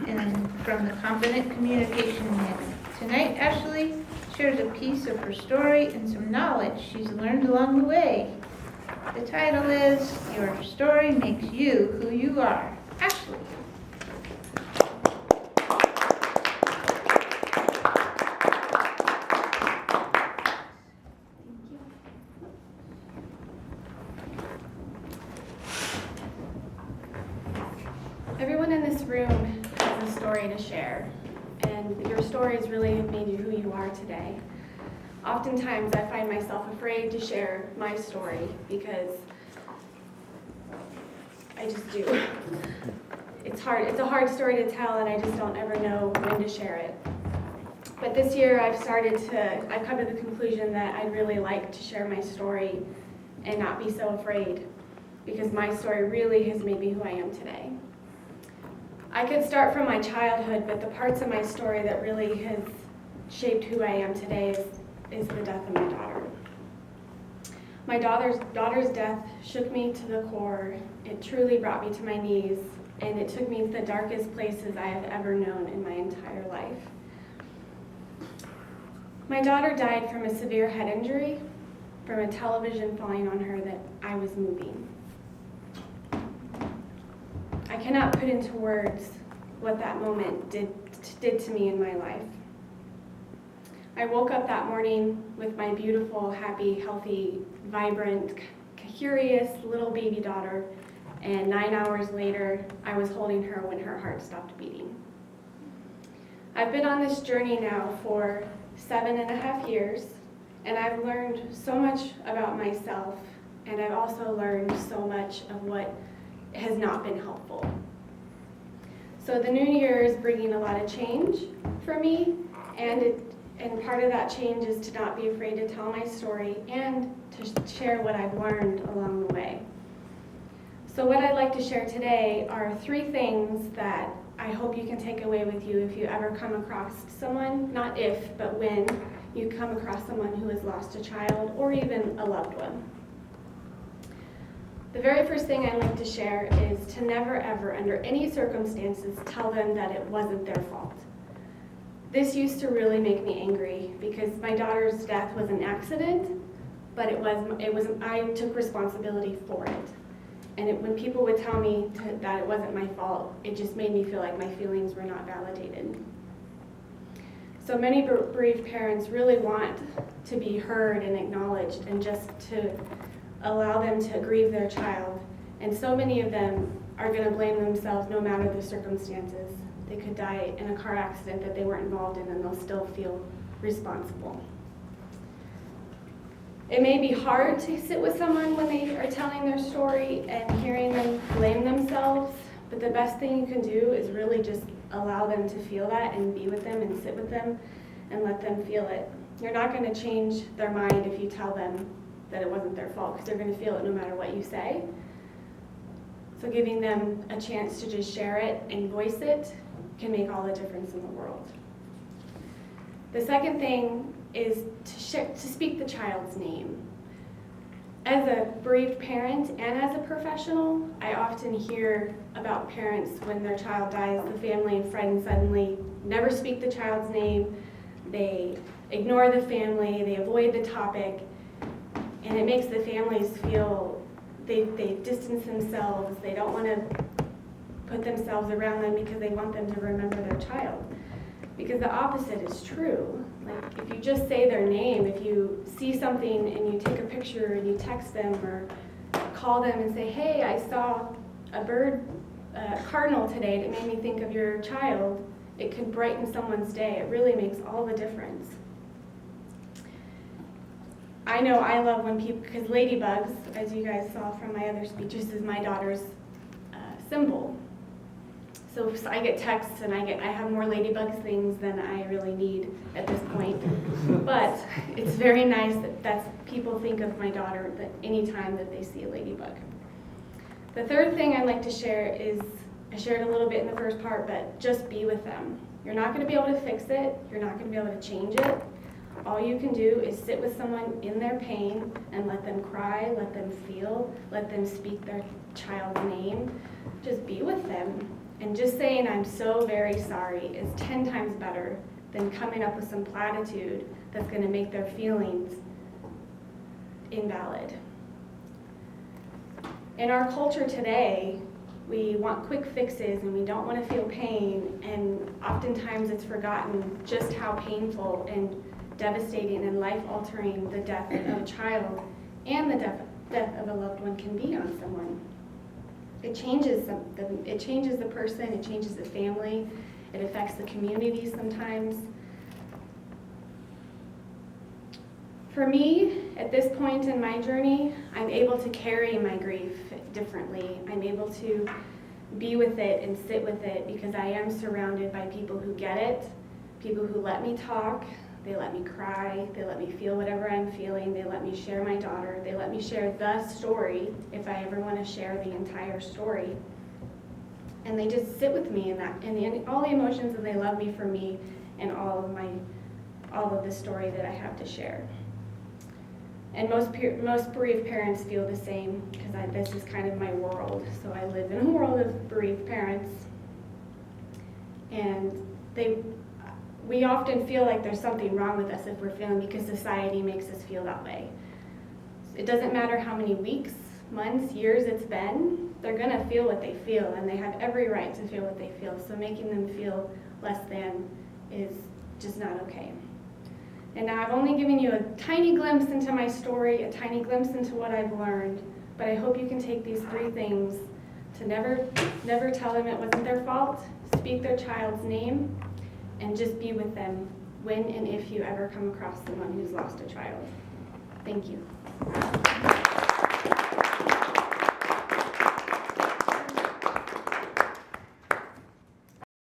and from the Confident Communication Manual. Tonight, Ashley shares a piece of her story and some knowledge she's learned along the way. The title is Your Story Makes You Who You Are. Ashley. Everyone in this room has a story to share, and your stories really have made you who you are today. Oftentimes I find myself afraid to share my story because I just do. It's a hard story to tell, and I just don't ever know when to share it. But this year I've come to the conclusion that I'd really like to share my story and not be so afraid, because my story really has made me who I am today. I could start from my childhood, but the parts of my story that really has shaped who I am today is the death of my daughter. My daughter's death shook me to the core. It truly brought me to my knees, and it took me to the darkest places I have ever known in my entire life. My daughter died from a severe head injury from a television falling on her that I was moving. I cannot put into words what that moment did to me in my life. I woke up that morning with my beautiful, happy, healthy, vibrant, curious little baby daughter, and 9 hours later, I was holding her when her heart stopped beating. I've been on this journey now for 7.5 years, and I've learned so much about myself, and I've also learned so much of what has not been helpful. So the new year is bringing a lot of change for me, and part of that change is to not be afraid to tell my story and to share what I've learned along the way. So what I'd like to share today are 3 things that I hope you can take away with you if you ever come across someone, not if, but when you come across someone who has lost a child or even a loved one. The very first thing I'd like to share is to never ever, under any circumstances, tell them that it wasn't their fault. This used to really make me angry because my daughter's death was an accident, but I took responsibility for it. And when people would tell me that it wasn't my fault, it just made me feel like my feelings were not validated. So many bereaved parents really want to be heard and acknowledged and just to allow them to grieve their child. And so many of them are going to blame themselves no matter the circumstances. They could die in a car accident that they weren't involved in, and they'll still feel responsible. It may be hard to sit with someone when they are telling their story and hearing them blame themselves, but the best thing you can do is really just allow them to feel that and be with them and sit with them and let them feel it. You're not going to change their mind if you tell them that it wasn't their fault, because they're going to feel it no matter what you say. So giving them a chance to just share it and voice it can make all the difference in the world. The second thing is to speak the child's name. As a bereaved parent and as a professional, I often hear about parents when their child dies, the family and friends suddenly never speak the child's name, they ignore the family, they avoid the topic, and it makes the families feel they distance themselves, they don't want to put themselves around them because they want them to remember their child. Because the opposite is true. Like, if you just say their name, if you see something and you take a picture and you text them or call them and say, hey, I saw a cardinal today that made me think of your child, it could brighten someone's day. It really makes all the difference. I know I love when people, because ladybugs, as you guys saw from my other speeches, is my daughter's symbol. So I get texts and I have more ladybugs things than I really need at this point. But it's very nice that people think of my daughter that any time that they see a ladybug. The third thing I'd like to share is, I shared a little bit in the first part, but just be with them. You're not going to be able to fix it. You're not going to be able to change it. All you can do is sit with someone in their pain and let them cry, let them feel, let them speak their child's name. Just be with them. And just saying I'm so very sorry is 10 times better than coming up with some platitude that's going to make their feelings invalid. In our culture today, we want quick fixes and we don't want to feel pain, and oftentimes it's forgotten just how painful and devastating and life-altering the death of a child and the death of a loved one can be on someone. It changes the person, it changes the family, it affects the community sometimes. For me, at this point in my journey, I'm able to carry my grief differently. I'm able to be with it and sit with it because I am surrounded by people who get it, people who let me talk, they let me cry, they let me feel whatever I'm feeling, they let me share my daughter, they let me share the story if I ever want to share the entire story. And they just sit with me in that, and all the emotions, and they love me for me and all of the story that I have to share. And most bereaved parents feel the same because this is kind of my world. So I live in a world of bereaved parents, and we often feel like there's something wrong with us if we're feeling, because society makes us feel that way. It doesn't matter how many weeks, months, years it's been, they're gonna feel what they feel, and they have every right to feel what they feel. So making them feel less than is just not okay. And now I've only given you a tiny glimpse into my story, a tiny glimpse into what I've learned, but I hope you can take these 3 things to never tell them it wasn't their fault, speak their child's name, and just be with them when and if you ever come across someone who's lost a child. Thank you.